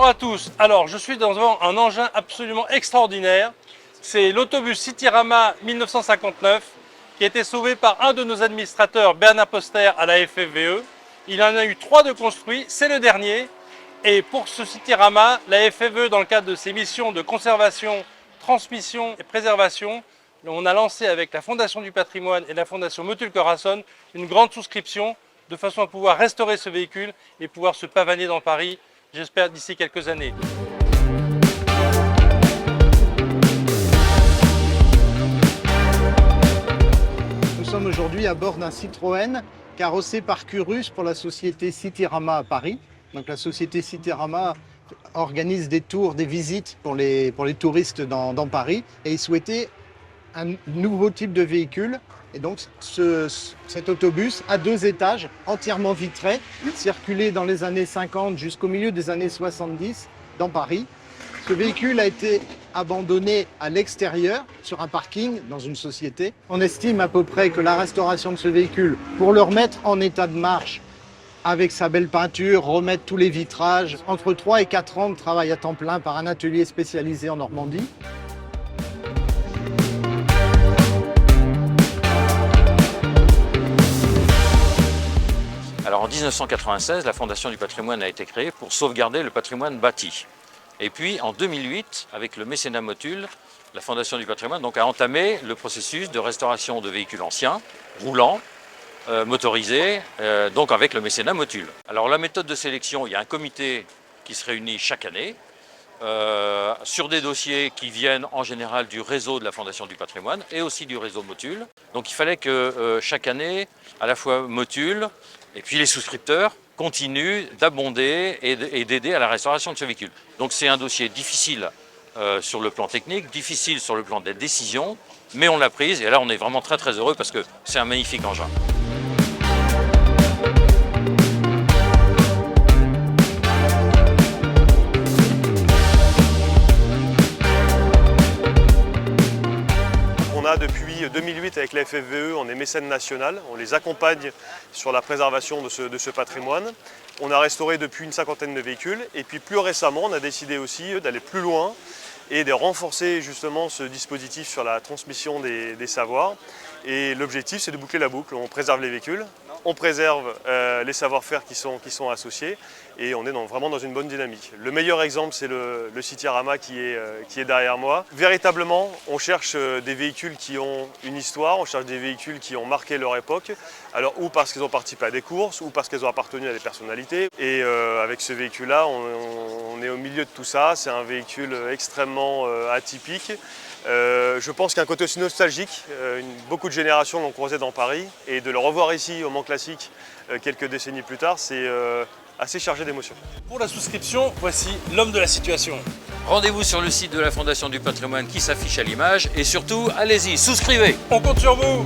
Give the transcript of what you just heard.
Bonjour à tous. Alors, je suis devant un engin absolument extraordinaire. C'est l'autobus Cityrama 1959 qui a été sauvé par un de nos administrateurs, Bernard Poster, à la FFVE. Il en a eu 3 de construits, c'est le dernier. Et pour ce Cityrama, la FFVE, dans le cadre de ses missions de conservation, transmission et préservation, on a lancé avec la Fondation du Patrimoine et la Fondation Motul Corazon une grande souscription de façon à pouvoir restaurer ce véhicule et pouvoir se pavaner dans Paris, j'espère d'ici quelques années. Nous sommes aujourd'hui à bord d'un Citroën carrossé par Curus pour la société Cityrama à Paris. Donc la société Cityrama organise des tours, des visites pour les touristes dans Paris et ils souhaitaient un nouveau type de véhicule. Et donc cet autobus à 2 étages, entièrement vitré, circulé dans les années 50 jusqu'au milieu des années 70 dans Paris. Ce véhicule a été abandonné à l'extérieur, sur un parking, dans une société. On estime à peu près que la restauration de ce véhicule, pour le remettre en état de marche, avec sa belle peinture, remettre tous les vitrages, entre 3 et 4 ans de travail à temps plein par un atelier spécialisé en Normandie. Alors en 1996, la Fondation du Patrimoine a été créée pour sauvegarder le patrimoine bâti. Et puis en 2008, avec le mécénat Motul, la Fondation du Patrimoine a entamé le processus de restauration de véhicules anciens, roulants, motorisés, donc avec le mécénat Motul. Alors la méthode de sélection, il y a un comité qui se réunit chaque année sur des dossiers qui viennent en général du réseau de la Fondation du Patrimoine et aussi du réseau Motul. Donc il fallait que chaque année, à la fois Motul et puis les souscripteurs continuent d'abonder et d'aider à la restauration de ce véhicule. Donc c'est un dossier difficile sur le plan technique, difficile sur le plan des décisions, mais on l'a prise et là on est vraiment très très heureux parce que c'est un magnifique engin. Depuis 2008, avec la FFVE, on est mécène national, on les accompagne sur la préservation de ce patrimoine. On a restauré depuis une 50aine de véhicules et puis plus récemment, on a décidé aussi d'aller plus loin et de renforcer justement ce dispositif sur la transmission des savoirs. Et l'objectif, c'est de boucler la boucle. On préserve les véhicules, on préserve les savoir-faire qui sont associés et on est vraiment dans une bonne dynamique. Le meilleur exemple, c'est le Cityrama qui est derrière moi. Véritablement, on cherche des véhicules qui ont une histoire, on cherche des véhicules qui ont marqué leur époque, alors ou parce qu'ils ont participé à des courses, ou parce qu'ils ont appartenu à des personnalités. Et avec ce véhicule-là, on est au milieu de tout ça. C'est un véhicule extrêmement atypique. Je pense qu'il y a un côté aussi nostalgique. Beaucoup de générations l'ont croisé dans Paris et de le revoir ici au Mans Classique quelques décennies plus tard, c'est assez chargé d'émotions. Pour la souscription, voici l'homme de la situation. Rendez-vous sur le site de la Fondation du Patrimoine qui s'affiche à l'image et surtout, allez-y, souscrivez! On compte sur vous!